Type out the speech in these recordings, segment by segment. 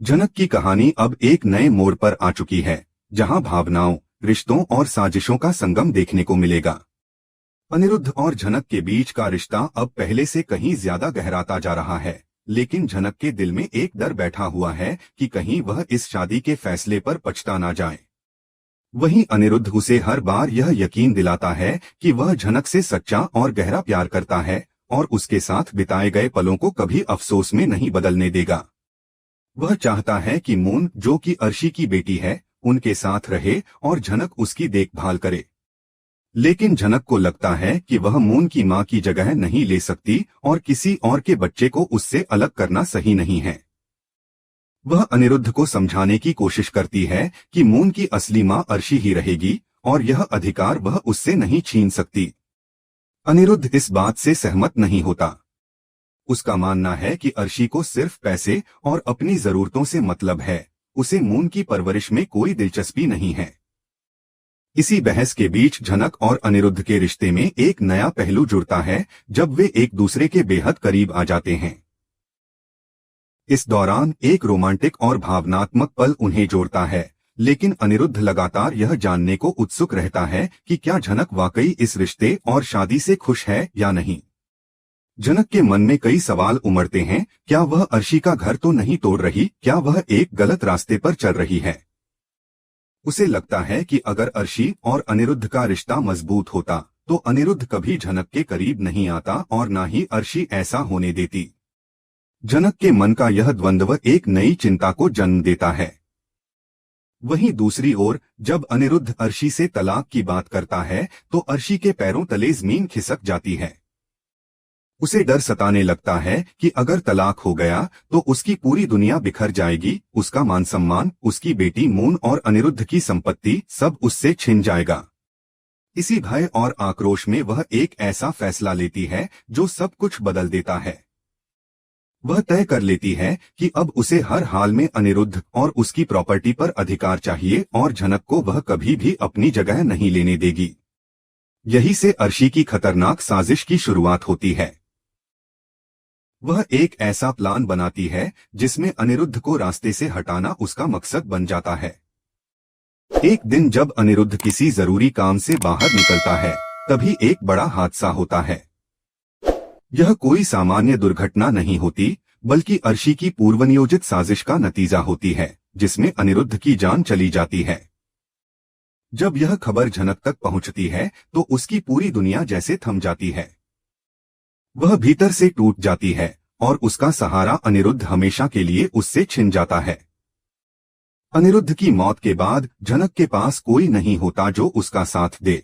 जनक की कहानी अब एक नए मोड़ पर आ चुकी है, जहां भावनाओं, रिश्तों और साजिशों का संगम देखने को मिलेगा। अनिरुद्ध और जनक के बीच का रिश्ता अब पहले से कहीं ज्यादा गहराता जा रहा है, लेकिन जनक के दिल में एक डर बैठा हुआ है कि कहीं वह इस शादी के फैसले पर पछता ना जाए। वहीं अनिरुद्ध उसे हर बार यह यकीन दिलाता है कि वह जनक से सच्चा और गहरा प्यार करता है और उसके साथ बिताए गए पलों को कभी अफसोस में नहीं बदलने देगा। वह चाहता है कि मून, जो कि अर्शी की बेटी है, उनके साथ रहे और जनक उसकी देखभाल करे। लेकिन जनक को लगता है कि वह मून की मां की जगह नहीं ले सकती और किसी और के बच्चे को उससे अलग करना सही नहीं है। वह अनिरुद्ध को समझाने की कोशिश करती है कि मून की असली मां अर्शी ही रहेगी और यह अधिकार वह उससे नहीं छीन सकती। अनिरुद्ध इस बात से सहमत नहीं होता। उसका मानना है कि अर्शी को सिर्फ पैसे और अपनी जरूरतों से मतलब है, उसे मून की परवरिश में कोई दिलचस्पी नहीं है। इसी बहस के बीच जनक और अनिरुद्ध के रिश्ते में एक नया पहलू जुड़ता है जब वे एक दूसरे के बेहद करीब आ जाते हैं। इस दौरान एक रोमांटिक और भावनात्मक पल उन्हें जोड़ता है, लेकिन अनिरुद्ध लगातार यह जानने को उत्सुक रहता है कि क्या जनक वाकई इस रिश्ते और शादी से खुश है या नहीं। जनक के मन में कई सवाल उमड़ते हैं। क्या वह अर्शी का घर तो नहीं तोड़ रही? क्या वह एक गलत रास्ते पर चल रही है? उसे लगता है कि अगर अर्शी और अनिरुद्ध का रिश्ता मजबूत होता तो अनिरुद्ध कभी जनक के करीब नहीं आता और न ही अर्शी ऐसा होने देती। जनक के मन का यह द्वंद्व एक नई चिंता को जन्म देता है। वहीं दूसरी ओर जब अनिरुद्ध अर्शी से तलाक की बात करता है तो अर्शी के पैरों तले जमीन खिसक जाती है। उसे डर सताने लगता है कि अगर तलाक हो गया तो उसकी पूरी दुनिया बिखर जाएगी, उसका मान सम्मान, उसकी बेटी मून और अनिरुद्ध की संपत्ति सब उससे छिन जाएगा। इसी भय और आक्रोश में वह एक ऐसा फैसला लेती है जो सब कुछ बदल देता है। वह तय कर लेती है कि अब उसे हर हाल में अनिरुद्ध और उसकी प्रॉपर्टी पर अधिकार चाहिए और जनक को वह कभी भी अपनी जगह नहीं लेने देगी। यही से अर्शी की खतरनाक साजिश की शुरुआत होती है। वह एक ऐसा प्लान बनाती है जिसमें अनिरुद्ध को रास्ते से हटाना उसका मकसद बन जाता है। एक दिन जब अनिरुद्ध किसी जरूरी काम से बाहर निकलता है, तभी एक बड़ा हादसा होता है। यह कोई सामान्य दुर्घटना नहीं होती, बल्कि अर्शी की पूर्वनियोजित साजिश का नतीजा होती है, जिसमें अनिरुद्ध की जान चली जाती है। जब यह खबर जनक तक पहुंचती है तो उसकी पूरी दुनिया जैसे थम जाती है। वह भीतर से टूट जाती है और उसका सहारा अनिरुद्ध हमेशा के लिए उससे छिन जाता है। अनिरुद्ध की मौत के बाद जनक के पास कोई नहीं होता जो उसका साथ दे।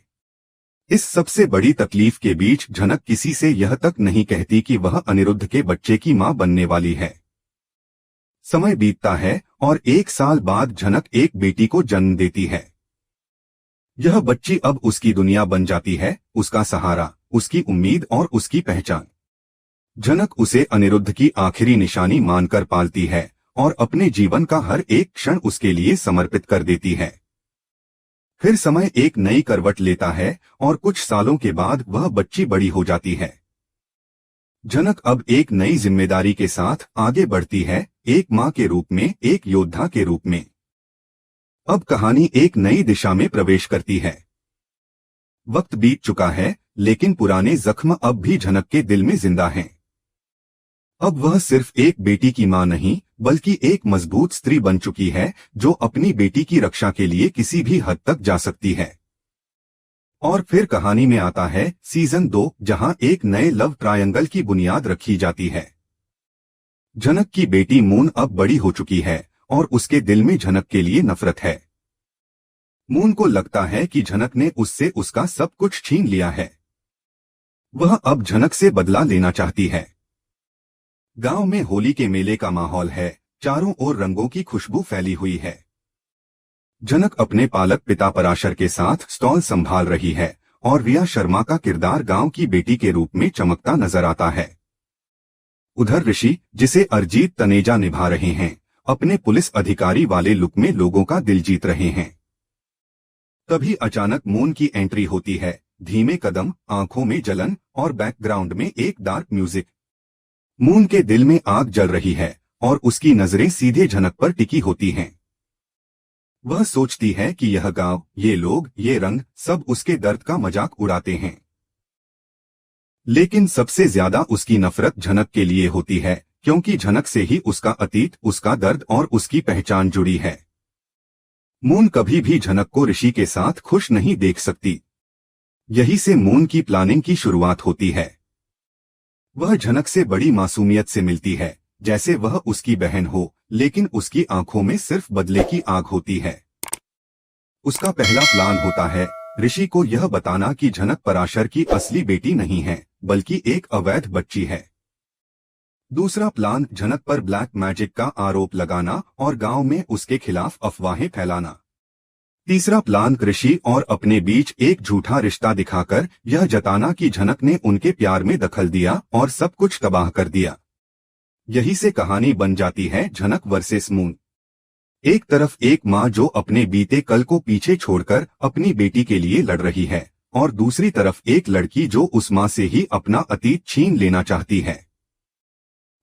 इस सबसे बड़ी तकलीफ के बीच जनक किसी से यह तक नहीं कहती कि वह अनिरुद्ध के बच्चे की मां बनने वाली है। समय बीतता है और 1 साल बाद जनक एक बेटी को जन्म देती है। यह बच्ची अब उसकी दुनिया बन जाती है, उसका सहारा, उसकी उम्मीद और उसकी पहचान। जनक उसे अनिरुद्ध की आखिरी निशानी मानकर पालती है और अपने जीवन का हर एक क्षण उसके लिए समर्पित कर देती है। फिर समय एक नई करवट लेता है और कुछ सालों के बाद वह बच्ची बड़ी हो जाती है। जनक अब एक नई जिम्मेदारी के साथ आगे बढ़ती है, एक मां के रूप में, एक योद्धा के रूप में। अब कहानी एक नई दिशा में प्रवेश करती है। वक्त बीत चुका है, लेकिन पुराने जख्म अब भी जनक के दिल में जिंदा हैं। अब वह सिर्फ एक बेटी की मां नहीं, बल्कि एक मजबूत स्त्री बन चुकी है जो अपनी बेटी की रक्षा के लिए किसी भी हद तक जा सकती है। और फिर कहानी में आता है सीजन 2, जहां एक नए लव ट्रायंगल की बुनियाद रखी जाती है। जनक की बेटी मून अब बड़ी हो चुकी है और उसके दिल में जनक के लिए नफरत है। मून को लगता है कि जनक ने उससे उसका सब कुछ छीन लिया है। वह अब जनक से बदला लेना चाहती है। गांव में होली के मेले का माहौल है, चारों ओर रंगों की खुशबू फैली हुई है। जनक अपने पालक पिता पराशर के साथ स्टॉल संभाल रही है और रिया शर्मा का किरदार गांव की बेटी के रूप में चमकता नजर आता है। उधर ऋषि, जिसे अरिजीत तनेजा निभा रहे हैं, अपने पुलिस अधिकारी वाले लुक में लोगों का दिल जीत रहे हैं। तभी अचानक मून की एंट्री होती है, धीमे कदम, आंखों में जलन और बैकग्राउंड में एक डार्क म्यूजिक। मून के दिल में आग जल रही है और उसकी नजरें सीधे झनक पर टिकी होती हैं। वह सोचती है कि यह गांव, ये लोग, ये रंग, सब उसके दर्द का मजाक उड़ाते हैं। लेकिन सबसे ज्यादा उसकी नफरत झनक के लिए होती है, क्योंकि झनक से ही उसका अतीत, उसका दर्द और उसकी पहचान जुड़ी है। मून कभी भी झनक को ऋषि के साथ खुश नहीं देख सकती। यही से मून की प्लानिंग की शुरुआत होती है। वह झनक से बड़ी मासूमियत से मिलती है, जैसे वह उसकी बहन हो, लेकिन उसकी आंखों में सिर्फ बदले की आग होती है। उसका पहला प्लान होता है ऋषि को यह बताना कि झनक पराशर की असली बेटी नहीं है, बल्कि एक अवैध बच्ची है। दूसरा प्लान झनक पर ब्लैक मैजिक का आरोप लगाना और गांव में उसके खिलाफ अफवाहें फैलाना। तीसरा प्लान ऋषि और अपने बीच एक झूठा रिश्ता दिखाकर यह जताना कि झनक ने उनके प्यार में दखल दिया और सब कुछ तबाह कर दिया। यही से कहानी बन जाती है झनक वर्सेस मून। एक तरफ एक माँ जो अपने बीते कल को पीछे छोड़कर अपनी बेटी के लिए लड़ रही है, और दूसरी तरफ एक लड़की जो उस माँ से ही अपना अतीत छीन लेना चाहती है।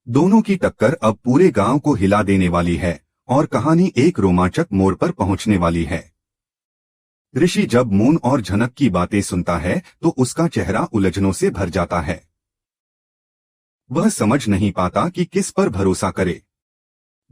दोनों की टक्कर अब पूरे गांव को हिला देने वाली है और कहानी एक रोमांचक मोड़ पर पहुंचने वाली है। ऋषि जब मून और झनक की बातें सुनता है तो उसका चेहरा उलझनों से भर जाता है। वह समझ नहीं पाता कि किस पर भरोसा करे।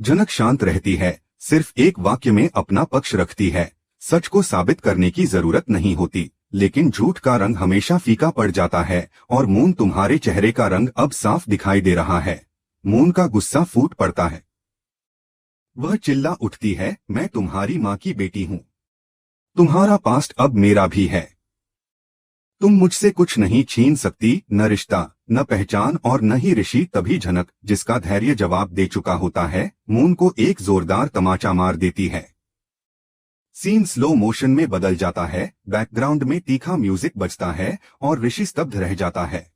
झनक शांत रहती है, सिर्फ एक वाक्य में अपना पक्ष रखती है, सच को साबित करने की जरूरत नहीं होती, लेकिन झूठ का रंग हमेशा फीका पड़ जाता है। और मून, तुम्हारे चेहरे का रंग अब साफ दिखाई दे रहा है। मून का गुस्सा फूट पड़ता है। वह चिल्ला उठती है, मैं तुम्हारी माँ की बेटी हूँ। तुम्हारा पास्ट अब मेरा भी है। तुम मुझसे कुछ नहीं छीन सकती, न रिश्ता, न पहचान और न ही ऋषि। तभी झनक, जिसका धैर्य जवाब दे चुका होता है, मून को एक जोरदार तमाचा मार देती है। सीन स्लो मोशन में बदल जाता है, बैकग्राउंड में तीखा म्यूजिक बजता है और ऋषि स्तब्ध रह जाता है।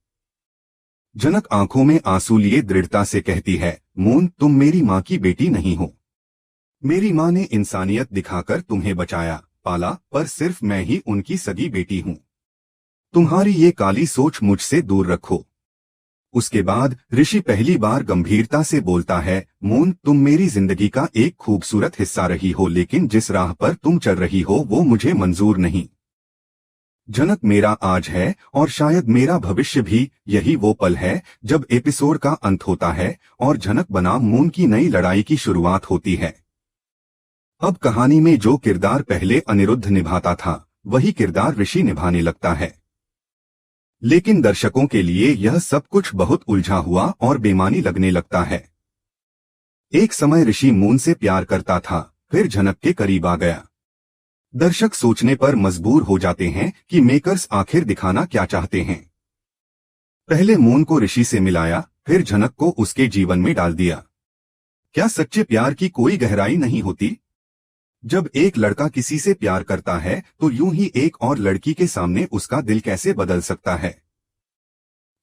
झनक आंखों में आंसू लिए दृढ़ता से कहती है, मून, तुम मेरी माँ की बेटी नहीं हो। मेरी माँ ने इंसानियत दिखाकर तुम्हें बचाया, पाला, पर सिर्फ मैं ही उनकी सगी बेटी हूँ। तुम्हारी ये काली सोच मुझसे दूर रखो। उसके बाद ऋषि पहली बार गंभीरता से बोलता है, मून, तुम मेरी जिंदगी का एक खूबसूरत हिस्सा रही हो, लेकिन जिस राह पर तुम चल रही हो वो मुझे मंजूर नहीं। झनक मेरा आज है और शायद मेरा भविष्य भी। यही वो पल है जब एपिसोड का अंत होता है और झनक बनाम मून की नई लड़ाई की शुरुआत होती है। अब कहानी में जो किरदार पहले अनिरुद्ध निभाता था, वही किरदार ऋषि निभाने लगता है। लेकिन दर्शकों के लिए यह सब कुछ बहुत उलझा हुआ और बेमानी लगने लगता है। एक समय ऋषि मून से प्यार करता था, फिर झनक के करीब आ गया। दर्शक सोचने पर मजबूर हो जाते हैं कि मेकर्स आखिर दिखाना क्या चाहते हैं। पहले मून को ऋषि से मिलाया, फिर झनक को उसके जीवन में डाल दिया। क्या सच्चे प्यार की कोई गहराई नहीं होती? जब एक लड़का किसी से प्यार करता है तो यूं ही एक और लड़की के सामने उसका दिल कैसे बदल सकता है?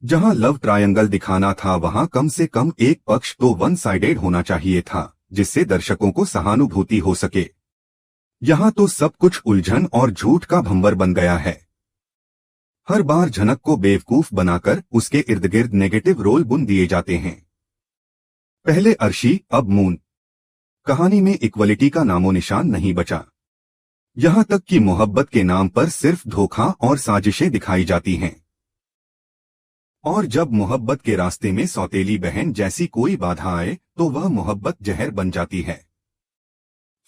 जहां लव ट्रायंगल दिखाना था, वहां कम से कम एक पक्ष तो वन साइडेड होना चाहिए था, जिससे दर्शकों को सहानुभूति हो सके। यहाँ तो सब कुछ उलझन और झूठ का भंवर बन गया है। हर बार झनक को बेवकूफ बनाकर उसके इर्द गिर्द नेगेटिव रोल बुन दिए जाते हैं। पहले अर्शी, अब मून। कहानी में इक्वलिटी का नामो निशान नहीं बचा। यहाँ तक कि मोहब्बत के नाम पर सिर्फ धोखा और साजिशें दिखाई जाती हैं। और जब मोहब्बत के रास्ते में सौतेली बहन जैसी कोई बाधा आए तो वह मोहब्बत जहर बन जाती है।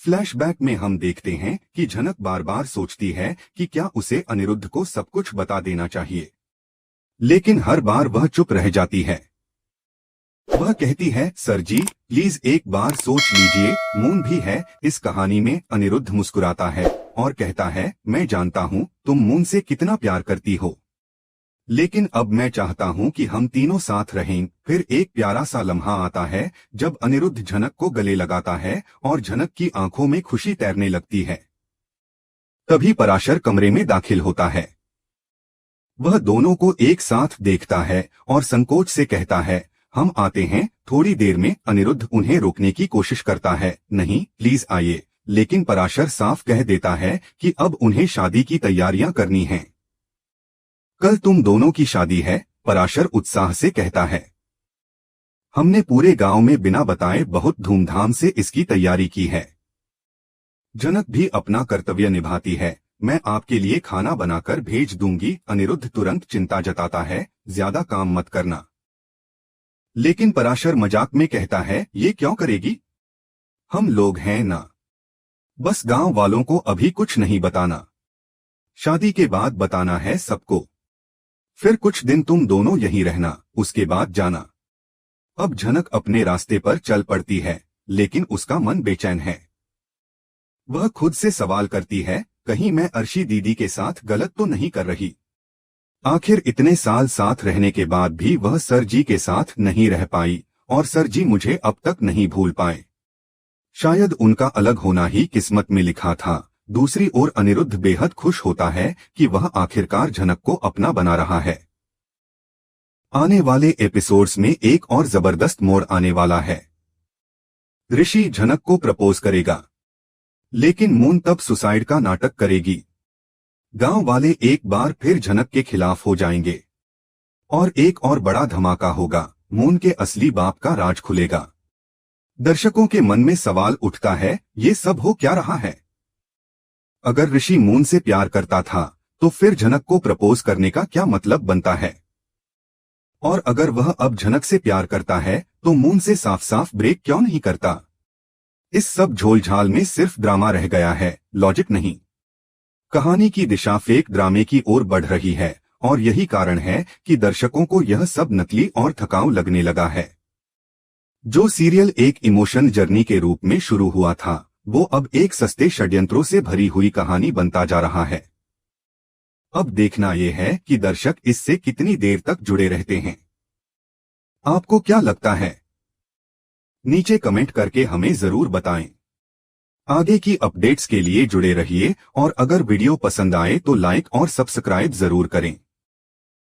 फ्लैशबैक में हम देखते हैं कि झनक बार बार सोचती है कि क्या उसे अनिरुद्ध को सब कुछ बता देना चाहिए, लेकिन हर बार वह चुप रह जाती है। वह कहती है, सर जी, प्लीज एक बार सोच लीजिए। मून भी है इस कहानी में। अनिरुद्ध मुस्कुराता है और कहता है, मैं जानता हूँ तुम मून से कितना प्यार करती हो, लेकिन अब मैं चाहता हूं कि हम तीनों साथ रहें। फिर एक प्यारा सा लम्हा आता है जब अनिरुद्ध झनक को गले लगाता है और झनक की आंखों में खुशी तैरने लगती है। तभी पराशर कमरे में दाखिल होता है। वह दोनों को एक साथ देखता है और संकोच से कहता है, हम आते हैं थोड़ी देर में। अनिरुद्ध उन्हें रोकने की कोशिश करता है, नहीं, प्लीज आइए, लेकिन पराशर साफ कह देता है कि अब उन्हें शादी की तैयारियां करनी हैं। कल तुम दोनों की शादी है, पराशर उत्साह से कहता है। हमने पूरे गांव में बिना बताए बहुत धूमधाम से इसकी तैयारी की है। जनक भी अपना कर्तव्य निभाती है। मैं आपके लिए खाना बनाकर भेज दूंगी। अनिरुद्ध तुरंत चिंता जताता है, ज्यादा काम मत करना। लेकिन पराशर मजाक में कहता है, ये क्यों करेगी? हम लोग हैं ना। बस गांव वालों को अभी कुछ नहीं बताना। शादी के बाद बताना है सबको। फिर कुछ दिन तुम दोनों यहीं रहना, उसके बाद जाना। अब झनक अपने रास्ते पर चल पड़ती है, लेकिन उसका मन बेचैन है। वह खुद से सवाल करती है, कहीं मैं अर्शी दीदी के साथ गलत तो नहीं कर रही? आखिर इतने साल साथ रहने के बाद भी वह सर जी के साथ नहीं रह पाई और सर जी मुझे अब तक नहीं भूल पाए। शायद उनका अलग होना ही किस्मत में लिखा था। दूसरी ओर अनिरुद्ध बेहद खुश होता है कि वह आखिरकार झनक को अपना बना रहा है। आने वाले एपिसोड्स में एक और जबरदस्त मोड़ आने वाला है। ऋषि झनक को प्रपोज करेगा, लेकिन मून तब सुसाइड का नाटक करेगी। गांव वाले एक बार फिर झनक के खिलाफ हो जाएंगे और एक और बड़ा धमाका होगा। मून के असली बाप का राज खुलेगा। दर्शकों के मन में सवाल उठता है, ये सब हो क्या रहा है? अगर ऋषि मून से प्यार करता था तो फिर झनक को प्रपोज करने का क्या मतलब बनता है? और अगर वह अब झनक से प्यार करता है तो मून से साफ साफ ब्रेक क्यों नहीं करता? इस सब झोलझाल में सिर्फ ड्रामा रह गया है, लॉजिक नहीं। कहानी की दिशा फेक ड्रामे की ओर बढ़ रही है और यही कारण है कि दर्शकों को यह सब नकली और थकाऊ लगने लगा है। जो सीरियल एक इमोशन जर्नी के रूप में शुरू हुआ था, वो अब एक सस्ते षड्यंत्रों से भरी हुई कहानी बनता जा रहा है। अब देखना यह है कि दर्शक इससे कितनी देर तक जुड़े रहते हैं। आपको क्या लगता है? नीचे कमेंट करके हमें जरूर बताएं। आगे की अपडेट्स के लिए जुड़े रहिए और अगर वीडियो पसंद आए तो लाइक और सब्सक्राइब जरूर करें।